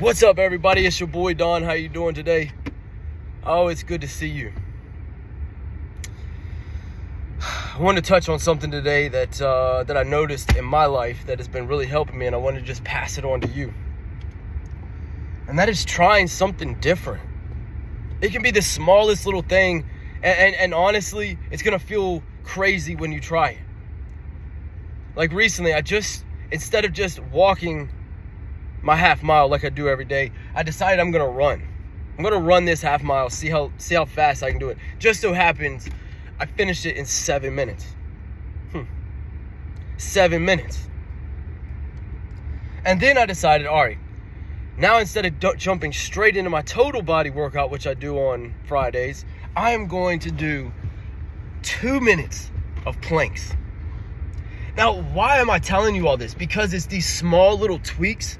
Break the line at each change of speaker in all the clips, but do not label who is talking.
What's up, everybody? It's your boy Don. How you doing today? Oh, it's good to see you. I wanted to touch on something today that I noticed in my life that has been really helping me, and I want to just pass it on to you. And that is trying something different. It can be the smallest little thing, and honestly, it's gonna feel crazy when you try it. Like recently, instead of just walking my half mile like I do every day, I decided I'm gonna run. I'm gonna run this half mile, see how fast I can do it. Just so happens, I finished it in 7 minutes. 7 minutes. And then I decided, all right, now instead of jumping straight into my total body workout, which I do on Fridays, I am going to do 2 minutes of planks. Now, why am I telling you all this? Because it's these small little tweaks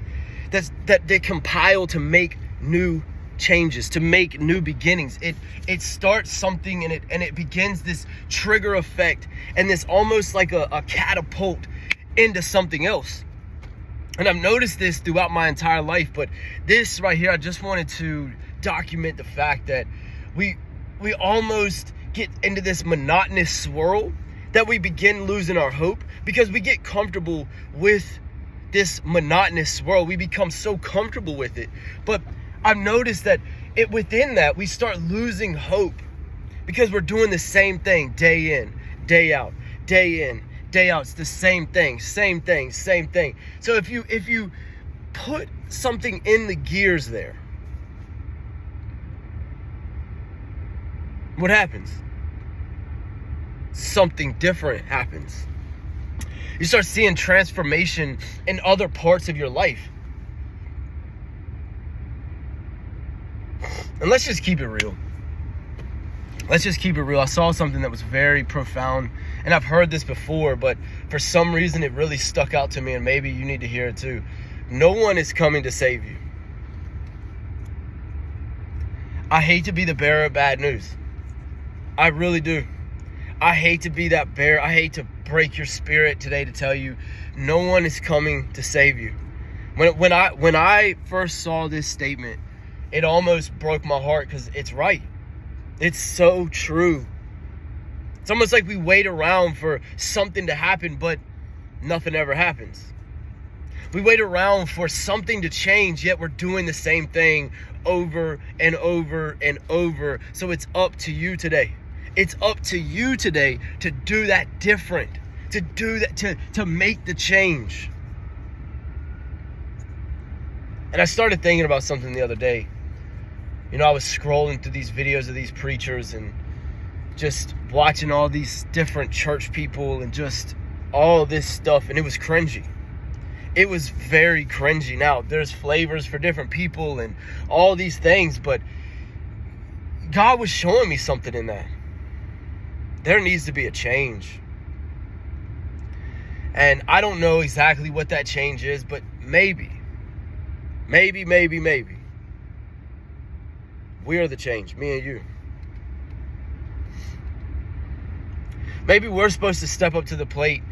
that they compile to make new changes, to make new beginnings. It starts something and it begins this trigger effect and this almost like a catapult into something else. And I've noticed this throughout my entire life, but this right here, I just wanted to document the fact that we almost get into this monotonous swirl that we begin losing our hope because we get comfortable with this monotonous swirl. We become so comfortable with it. But I've noticed that within that, we start losing hope because we're doing the same thing day in, day out, day in, day out. It's the same thing. So if you put something in the gears there, what happens? Something different happens. You start seeing transformation in other parts of your life. And let's just keep it real. I saw something that was very profound, and I've heard this before, but for some reason it really stuck out to me, and maybe you need to hear it too. No one is coming to save you. I hate to be the bearer of bad news. I really do. I hate to be that bearer. I hate to break your spirit today to tell you no one is coming to save you. When I first saw this statement, it almost broke my heart because it's right. It's so true. It's almost like we wait around for something to happen, but nothing ever happens. We wait around for something to change, yet we're doing the same thing over and over and over. So it's up to you today. It's up to you today to do that different, to do that, to make the change. And I started thinking about something the other day. You know, I was scrolling through these videos of these preachers and just watching all these different church people and just all this stuff, and it was cringy. It was very cringy. Now, there's flavors for different people and all these things, but God was showing me something in that. There needs to be a change. And I don't know exactly what that change is, but maybe. We are the change, me and you. Maybe we're supposed to step up to the plate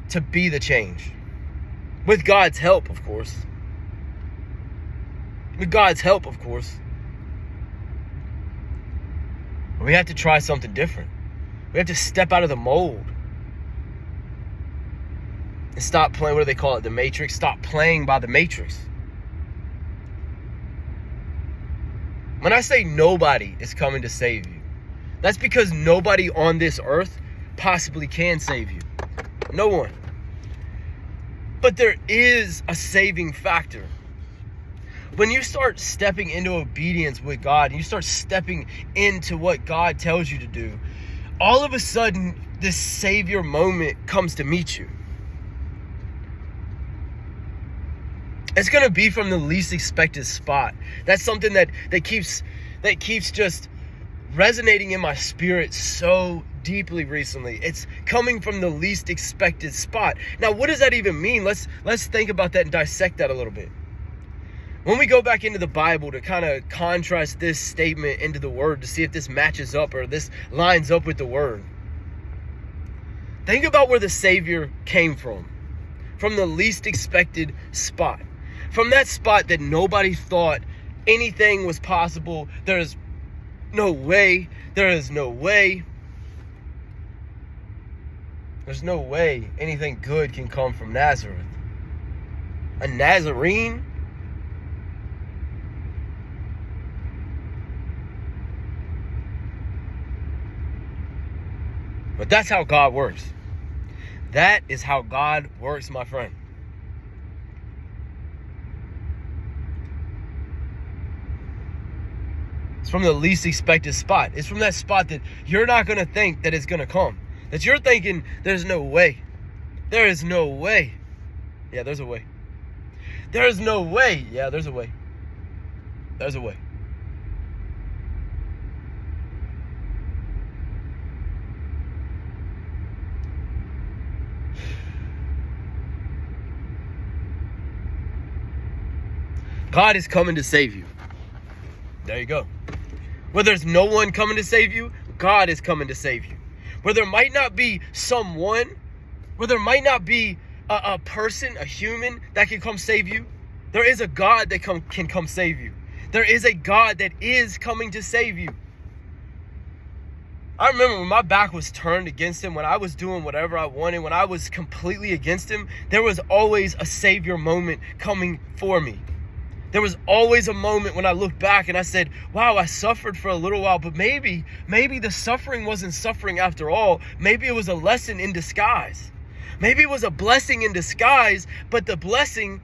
to be the change. With God's help, of course. We have to try something different. We have to step out of the mold. And stop playing, what do they call it? The Matrix. Stop playing by the Matrix. When I say nobody is coming to save you, that's because nobody on this earth possibly can save you. No one. But there is a saving factor. When you start stepping into obedience with God, and you start stepping into what God tells you to do, all of a sudden, this Savior moment comes to meet you. It's going to be from the least expected spot. That's something that keeps just resonating in my spirit so deeply recently. It's coming from the least expected spot. Now, what does that even mean? Let's think about that and dissect that a little bit. When we go back into the Bible to kind of contrast this statement into the Word to see if this matches up or this lines up with the Word, think about where the Savior came from the least expected spot. From that spot that nobody thought anything was possible. There's no way. There is no way. There's no way anything good can come from Nazareth. A Nazarene? But that's how God works. That is how God works, my friend. It's from the least expected spot. It's from that spot that you're not going to think that it's going to come. That you're thinking, there's no way. There is no way. Yeah, there's a way. There is no way. Yeah, there's a way. There's a way. God is coming to save you. There you go. Where there's no one coming to save you, God is coming to save you. Where there might not be someone, where there might not be a person, a human that can come save you, there is a God that can come save you. There is a God that is coming to save you. I remember when my back was turned against him, when I was doing whatever I wanted, when I was completely against him, there was always a savior moment coming for me. There was always a moment when I looked back and I said, wow, I suffered for a little while, but maybe the suffering wasn't suffering after all. Maybe it was a lesson in disguise. Maybe it was a blessing in disguise, but the blessing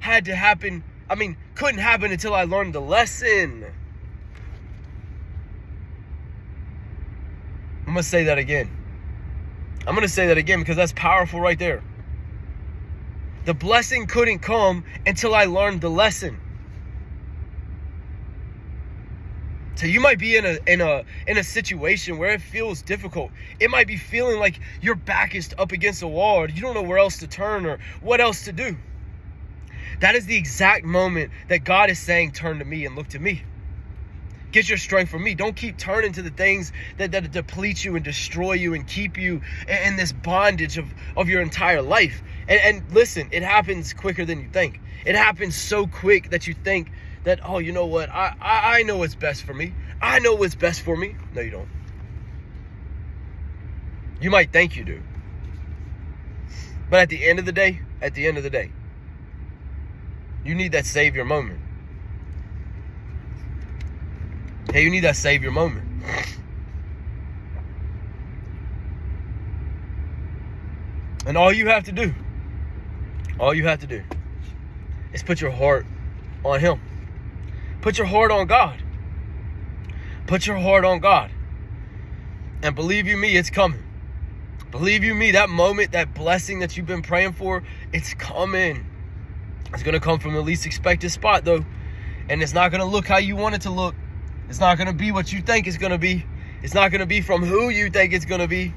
had to happen. Couldn't happen until I learned the lesson. I'm going to say that again. I'm going to say that again because that's powerful right there. The blessing couldn't come until I learned the lesson. So you might be in a situation where it feels difficult. It might be feeling like your back is up against a wall, or you don't know where else to turn or what else to do. That is the exact moment that God is saying, turn to me and look to me. Get your strength from me. Don't keep turning to the things that deplete you and destroy you and keep you in this bondage of your entire life. And listen, it happens quicker than you think. It happens so quick that you think that, oh, you know what? I know what's best for me. I know what's best for me. No, you don't. You might think you do. But at the end of the day, you need that savior moment. Hey, you need that savior moment. And all you have to do is put your heart on him. Put your heart on God. Put your heart on God. And believe you me, it's coming. Believe you me, that moment, that blessing that you've been praying for, it's coming. It's going to come from the least expected spot, though. And it's not going to look how you want it to look. It's not going to be what you think it's going to be. It's not going to be from who you think it's going to be.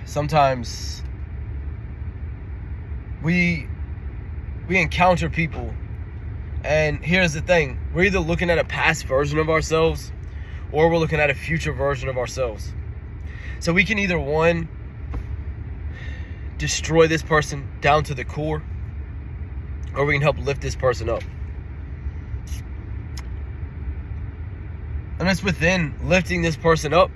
Sometimes we encounter people, and here's the thing. We're either looking at a past version of ourselves, or we're looking at a future version of ourselves. So we can either, one, destroy this person down to the core, or we can help lift this person up. And it's within lifting this person up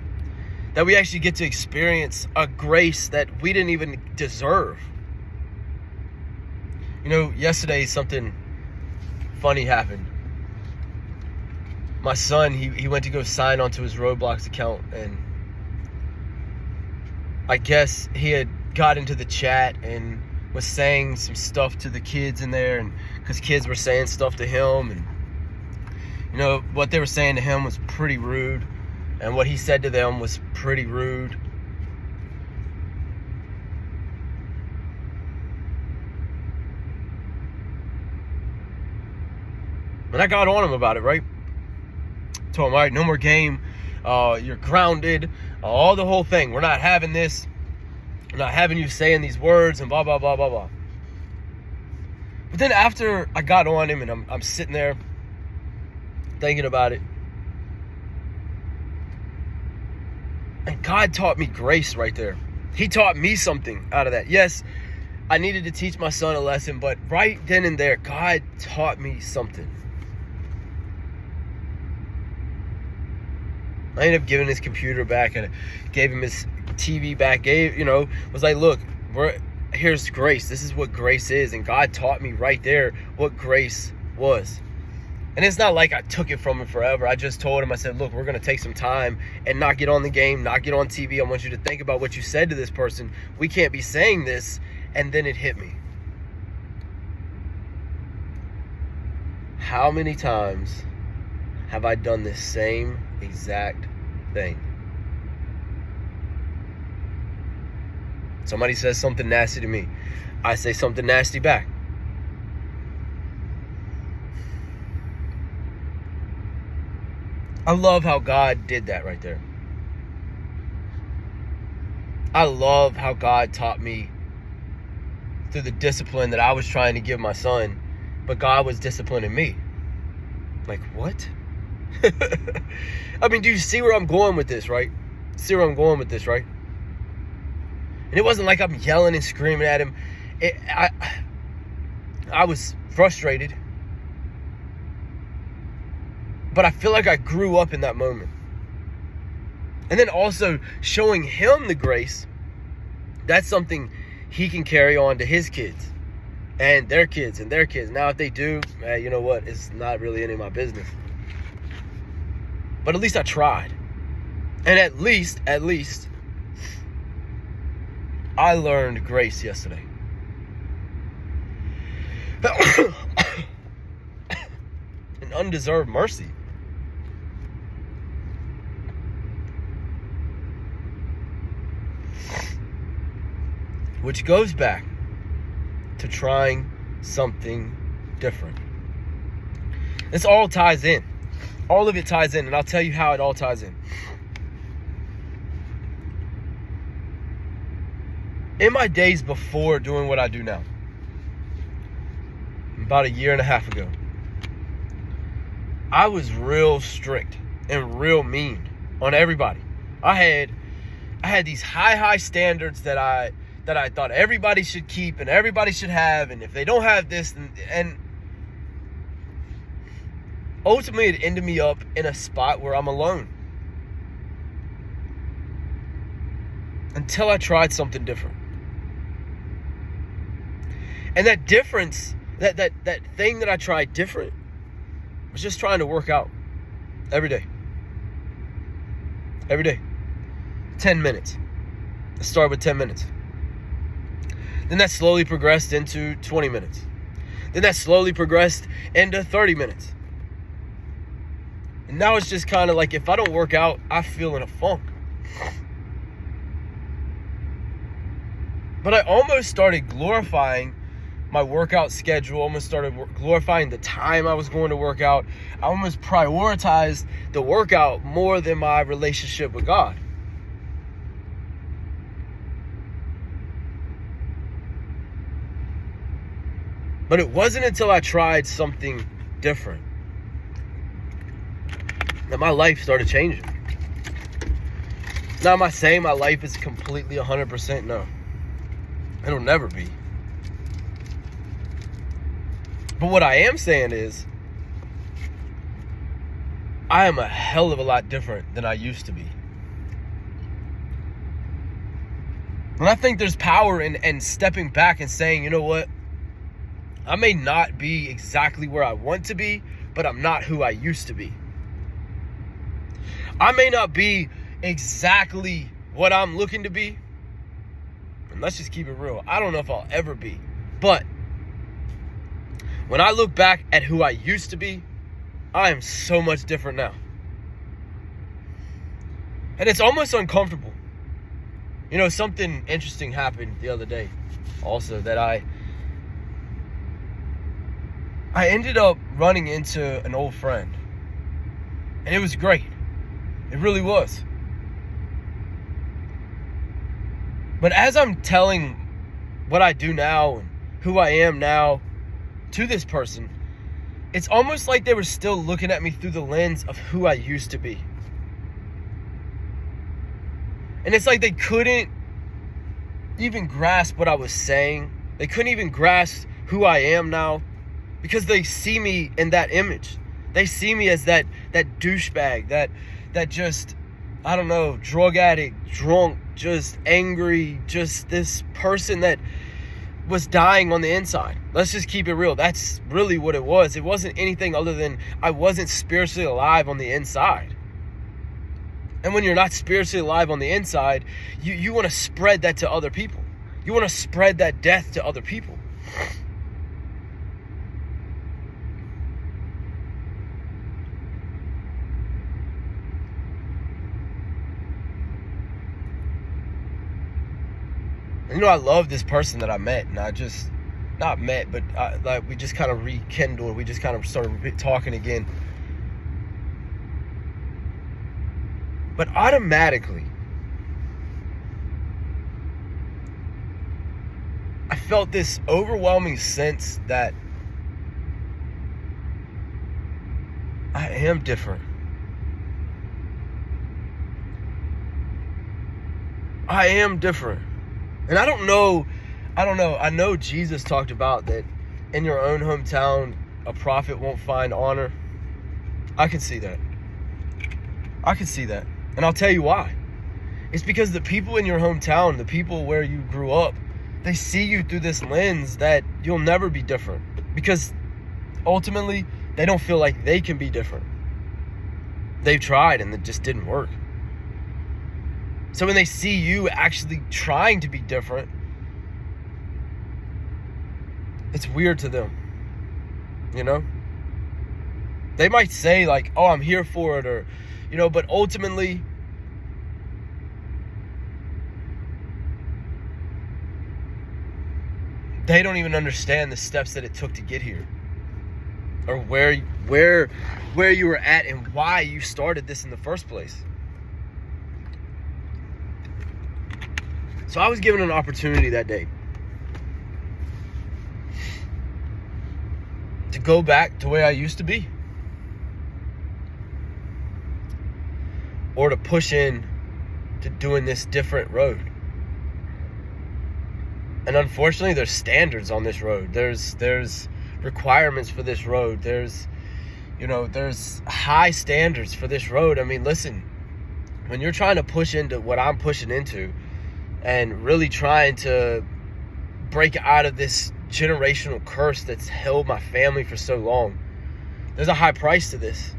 that we actually get to experience a grace that we didn't even deserve. You know, yesterday something funny happened. My son, he went to go sign onto his Roblox account, and I guess he had got into the chat and was saying some stuff to the kids in there, and because kids were saying stuff to him, and you know, what they were saying to him was pretty rude, and what he said to them was pretty rude. And I got on him about it, right? Told him, all right, no more game. You're grounded. All the whole thing. We're not having this. We're not having you saying these words and blah, blah, blah, blah, blah. But then after I got on him and I'm sitting there thinking about it, and God taught me grace right there. He taught me something out of that. Yes, I needed to teach my son a lesson, but right then and there, God taught me something. I ended up giving his computer back and gave him his TV back. Was like, look, here's grace. This is what grace is. And God taught me right there what grace was. And it's not like I took it from him forever. I just told him, I said, look, we're going to take some time and not get on the game, not get on TV. I want you to think about what you said to this person. We can't be saying this. And then it hit me. How many times have I done this same exact thing? Somebody says something nasty to me. I say something nasty back. I love how God did that right there. I love how God taught me through the discipline that I was trying to give my son, but God was disciplining me. Like, what? I mean, do you see where I'm going with this, right? And it wasn't like I'm yelling and screaming at him. I was frustrated. But I feel like I grew up in that moment. And then also showing him the grace, that's something he can carry on to his kids and their kids and their kids. Now, if they do, you know what? It's not really any of my business. But at least I tried. And at least, I learned grace yesterday. An undeserved mercy. Which goes back to trying something different. This all ties in. All of it ties in, and I'll tell you how it all ties in. In my days before doing what I do now, about a year and a half ago, I was real strict and real mean on everybody. I had these high standards that I thought everybody should keep and everybody should have, and if they don't have this, and ultimately it ended me up in a spot where I'm alone. Until I tried something different. And that difference, that thing that I tried different, was just trying to work out every day. Every day. 10 minutes. I started with 10 minutes. Then that slowly progressed into 20 minutes. Then that slowly progressed into 30 minutes. And now it's just kind of like, if I don't work out, I feel in a funk. But I almost started glorifying my workout schedule, almost started glorifying the time I was going to work out. I almost prioritized the workout more than my relationship with God. But it wasn't until I tried something different that my life started changing. Now, am I saying my life is completely 100%? No. It'll never be. But what I am saying is, I am a hell of a lot different than I used to be. And I think there's power in stepping back and saying, you know what? I may not be exactly where I want to be, but I'm not who I used to be. I may not be exactly what I'm looking to be. And let's just keep it real. I don't know if I'll ever be. But when I look back at who I used to be, I am so much different now. And it's almost uncomfortable. You know, something interesting happened the other day also, that I ended up running into an old friend. And it was great. It really was. But as I'm telling what I do now and who I am now to this person, it's almost like they were still looking at me through the lens of who I used to be. And it's like they couldn't even grasp what I was saying They couldn't even grasp who I am now because they see me in that image. They see me as that douchebag, that just, I don't know, drug addict, drunk, just angry, just this person that was dying on the inside. Let's just keep it real. That's really what it was. It wasn't anything other than I wasn't spiritually alive on the inside. And when you're not spiritually alive on the inside, you want to spread that to other people. You want to spread that death to other people. You know, I love this person that I met, and I just, not met, but we just kind of rekindled. We just kind of started talking again. But automatically, I felt this overwhelming sense that I am different. I am different. And I don't know. I know Jesus talked about that in your own hometown, a prophet won't find honor. I can see that. And I'll tell you why. It's because the people in your hometown, the people where you grew up, they see you through this lens that you'll never be different. Because ultimately, they don't feel like they can be different. They've tried and it just didn't work. So when they see you actually trying to be different, it's weird to them, you know? They might say like, oh, I'm here for it, or, you know, but ultimately, they don't even understand the steps that it took to get here, or where you were at and why you started this in the first place. So I was given an opportunity that day to go back to the way I used to be, or to push in to doing this different road. And unfortunately, there's standards on this road. There's requirements for this road. There's high standards for this road. I mean, listen, when you're trying to push into what I'm pushing into, and really trying to break out of this generational curse that's held my family for so long, there's a high price to this.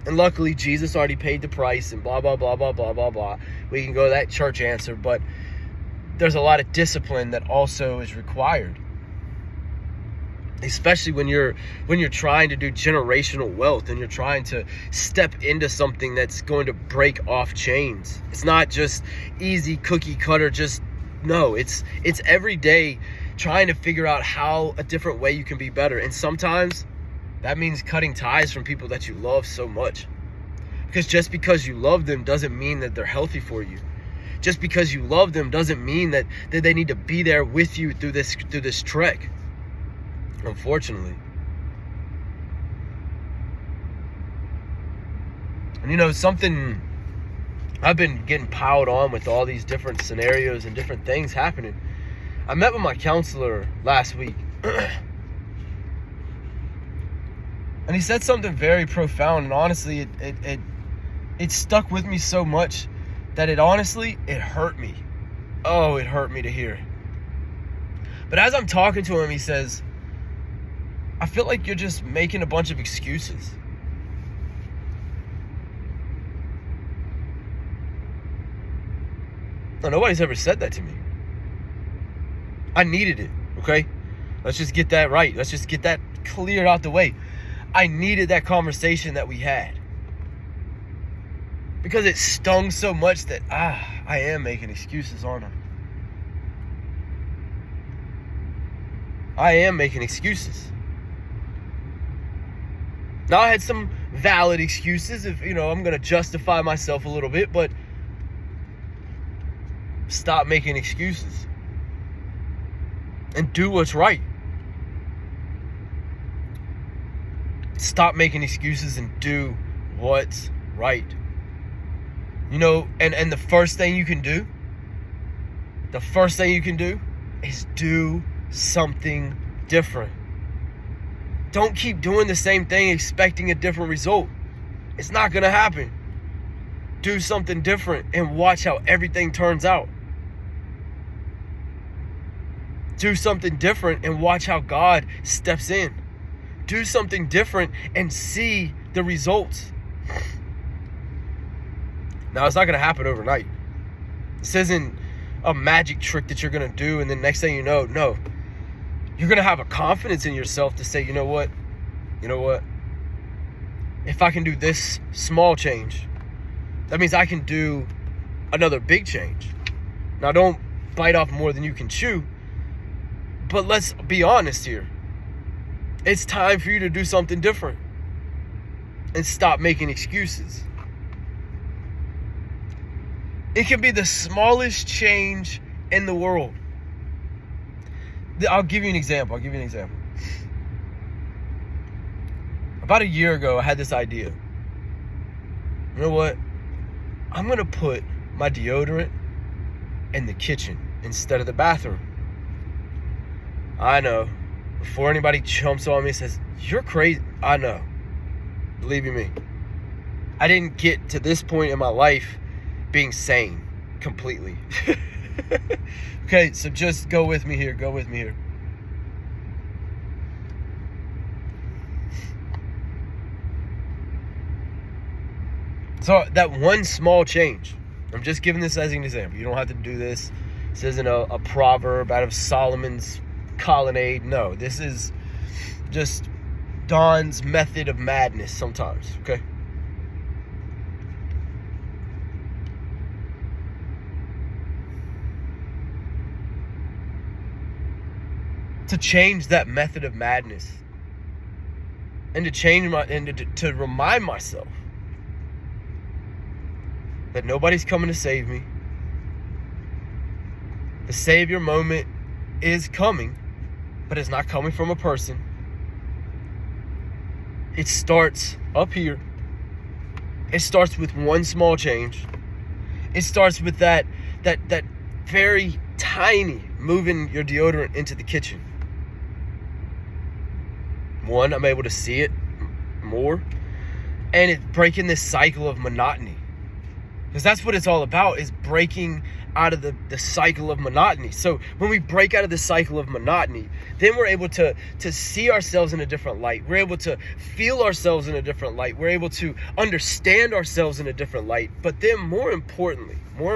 And luckily, Jesus already paid the price, and blah, blah, blah, blah, blah, blah, blah. We can go that church answer, but there's a lot of discipline that also is required. Especially when you're trying to do generational wealth and you're trying to step into something that's going to break off chains. It's not just easy cookie cutter, it's every day trying to figure out how a different way you can be better. And sometimes that means cutting ties from people that you love so much. Because just because you love them doesn't mean that they're healthy for you. Just because you love them doesn't mean that they need to be there with you through this trek. Unfortunately. And you know, something I've been getting piled on with all these different scenarios and different things happening. I met with my counselor last week. And he said something very profound, and honestly it stuck with me so much that it hurt me. Oh, it hurt me to hear. But as I'm talking to him, he says, I feel like you're just making a bunch of excuses. No, nobody's ever said that to me. I needed it, okay? Let's just get that right. Let's just get that cleared out the way. I needed that conversation that we had. Because it stung so much that, I am making excuses, aren't I? I am making excuses. Now, I had some valid excuses if, I'm going to justify myself a little bit, but stop making excuses and do what's right. Stop making excuses and do what's right. And the first thing you can do is do something different. Don't keep doing the same thing expecting a different result. It's not going to happen. Do something different and watch how everything turns out. Do something different and watch how God steps in. Do something different and see the results. Now, it's not going to happen overnight. This isn't a magic trick that you're going to do and then next thing you know, no. You're going to have a confidence in yourself to say, you know what? If I can do this small change, that means I can do another big change. Now, don't bite off more than you can chew, but let's be honest here. It's time for you to do something different and stop making excuses. It can be the smallest change in the world. I'll give you an example. About a year ago, I had this idea. You know what? I'm going to put my deodorant in the kitchen instead of the bathroom. I know. Before anybody jumps on me and says, you're crazy. I know. Believe you me. I didn't get to this point in my life being sane completely. Okay, so just go with me here. So that one small change, I'm just giving this as an example. You don't have to do this. This isn't a proverb out of Solomon's colonnade. No, this is just Don's method of madness sometimes, okay? To change that method of madness and to remind myself that nobody's coming to save me. The savior moment is coming, but it's not coming from a person. It starts up here. It starts with one small change. It starts with that very tiny moving your deodorant into the kitchen. One, I'm able to see it more, and it's breaking this cycle of monotony. Because that's what it's all about, is breaking out of the cycle of monotony. So when we break out of the cycle of monotony, then we're able to see ourselves in a different light. We're able to feel ourselves in a different light. We're able to understand ourselves in a different light. But then more importantly, we're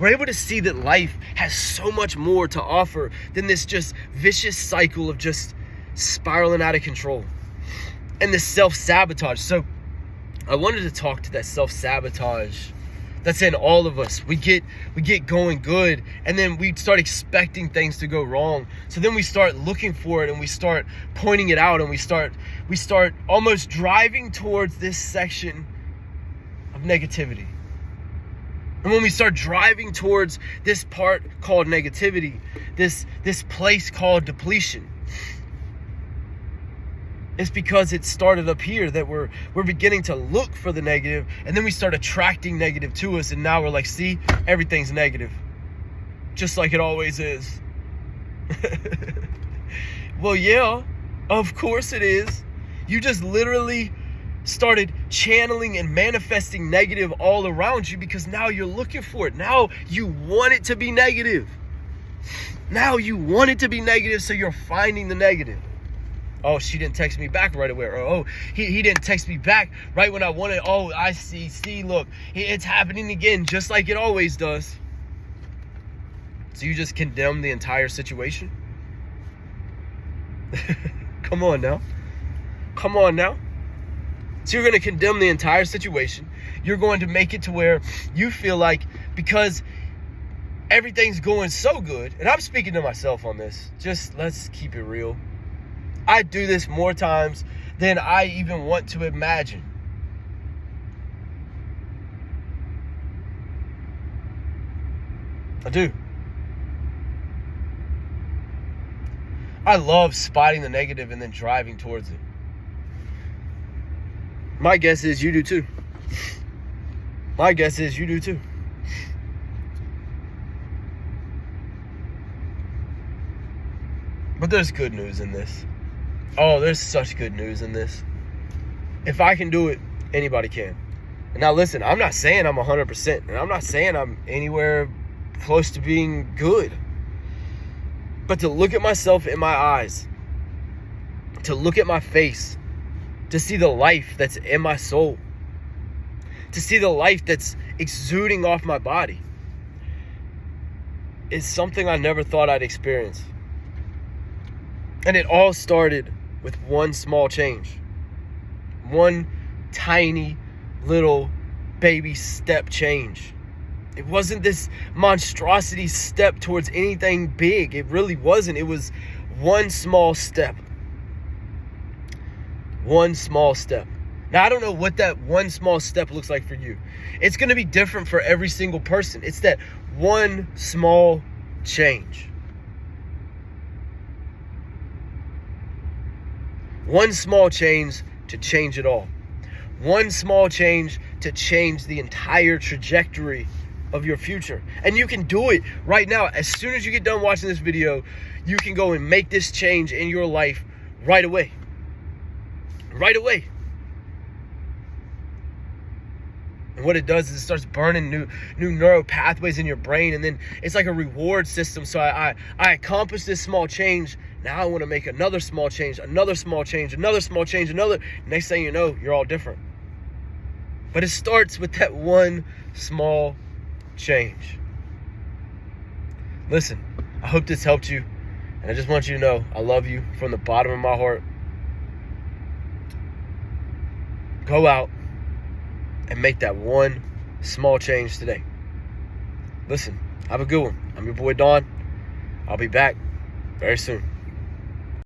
able to see that life has so much more to offer than this just vicious cycle of just spiraling out of control and the self-sabotage. So I wanted to talk to that self-sabotage that's in all of us. We get going good, and then we start expecting things to go wrong. So then we start looking for it, and we start pointing it out, and we start almost driving towards this section of negativity. And when we start driving towards this part called negativity, this place called depletion, it's because it started up here that we're beginning to look for the negative, and then we start attracting negative to us, and now we're like, see, everything's negative. Just like it always is. Well, yeah, of course it is. You just literally started channeling and manifesting negative all around you because now you're looking for it. Now you want it to be negative. So you're finding the negative. Oh, she didn't text me back right away. Or, oh, he didn't text me back right when I wanted. Oh, I see. See, look, it's happening again, just like it always does. So you just condemn the entire situation? Come on now. So you're going to condemn the entire situation. You're going to make it to where you feel like, because everything's going so good, and I'm speaking to myself on this, just let's keep it real. I do this more times than I even want to imagine. I do. I love spotting the negative and then driving towards it. My guess is you do too. But there's good news in this. Oh, there's such good news in this. If I can do it, anybody can. And now listen, I'm not saying I'm 100%, and I'm not saying I'm anywhere close to being good. But to look at myself in my eyes, to look at my face, to see the life that's in my soul, to see the life that's exuding off my body, is something I never thought I'd experience. And it all started with one small change. One tiny little baby step change. It wasn't this monstrosity step towards anything big. It really wasn't. It was one small step. One small step. Now, I don't know what that one small step looks like for you. It's going to be different for every single person. It's that one small change. One small change to change it all. One small change to change the entire trajectory of your future. And you can do it right now. As soon as you get done watching this video, you can go and make this change in your life right away. Right away. And what it does is it starts burning new neural pathways in your brain, and then it's like a reward system. So I accomplished this small change. Now I want to make another small change, another small change, another small change, another. Next thing you know, you're all different. But it starts with that one small change. Listen, I hope this helped you. And I just want you to know I love you from the bottom of my heart. Go out and make that one small change today. Listen, have a good one. I'm your boy Don. I'll be back very soon.